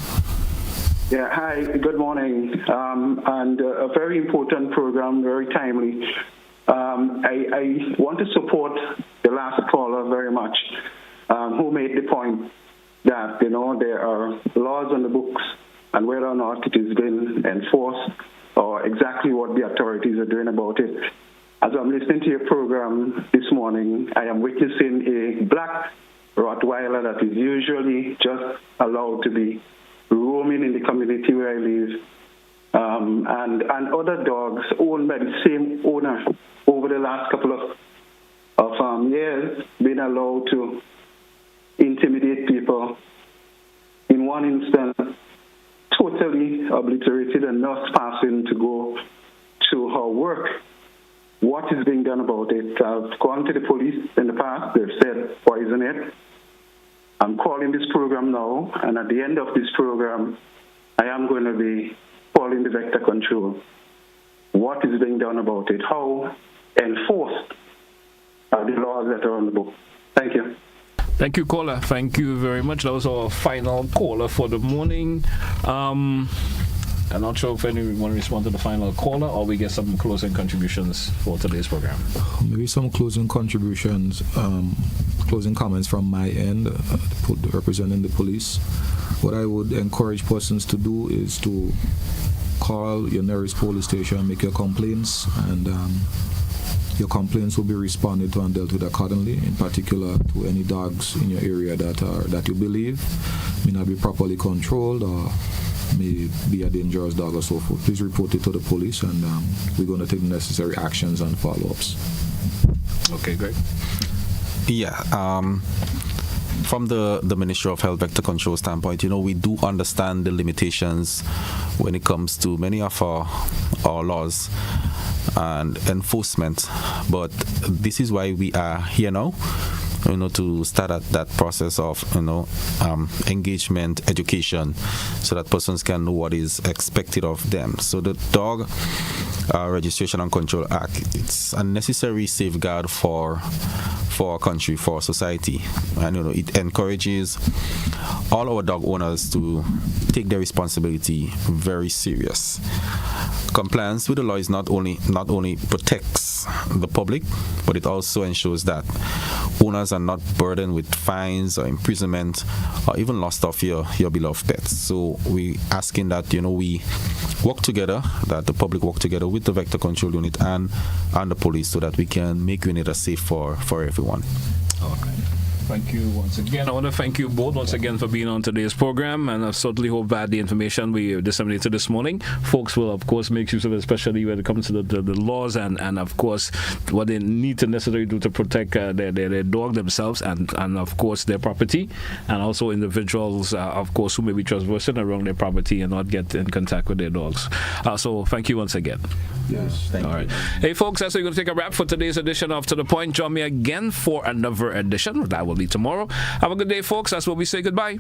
Yeah, hi, good morning. And a very important program, very timely. I want to support the last caller very much, who made the point that, there are laws on the books, and whether or not it is being enforced or exactly what the authorities are doing about it. As I'm listening to your program this morning, I am witnessing a black Rottweiler that is usually just allowed to be roaming in the community where I live, and other dogs owned by the same owner over the last couple of years been allowed to intimidate people. In one instance, totally obliterated a nurse passing to go to her work. What is being done about it? I've gone to the police in the past. They've said poison it. I'm calling this program now, and at the end of this program, I am going to be calling the vector control. What is being done about it? How enforced are the laws that are on the book? Thank you. Thank you, caller. Thank you very much. That was our final caller for the morning. I'm not sure if anyone want to respond to the final caller, or we get some closing contributions for today's program. Maybe some closing contributions, closing comments from my end, representing the police. What I would encourage persons to do is to call your nearest police station, make your complaints, and your complaints will be responded to and dealt with accordingly, in particular to any dogs in your area that you believe may not be properly controlled or may be a dangerous dog or so forth. Please report it to the police, and we're going to take the necessary actions and follow-ups. Okay, great. Yeah, from the Ministry of Health Vector Control standpoint, we do understand the limitations when it comes to many of our laws and enforcement, but this is why we are here now, to start at that process of, engagement, education, so that persons can know what is expected of them. So the Dog Registration and Control Act, it's a necessary safeguard for our country, for our society, and it encourages all our dog owners to take their responsibility very serious. Compliance with the law is not only protects the public, but it also ensures that owners are not burdened with fines or imprisonment or even loss of your beloved pets. So we asking that we work together, that the public work together with the Vector Control Unit and the police, so that we can make Grenada safe for everyone. All right. Thank you once again. I want to thank you both once again for being on today's program, and I certainly hope that the information we disseminated this morning, folks will of course make use of it, especially when it comes to the laws and of course what they need to necessarily do to protect their dog themselves and of course their property, and also individuals of course who may be trespassing around their property and not get in contact with their dogs. So thank you once again. Yes, thank you. All right. Hey folks, that's we're going to take a wrap for today's edition of To The Point. Join me again for another edition. That will be tomorrow. Have a good day, folks. That's where we say goodbye.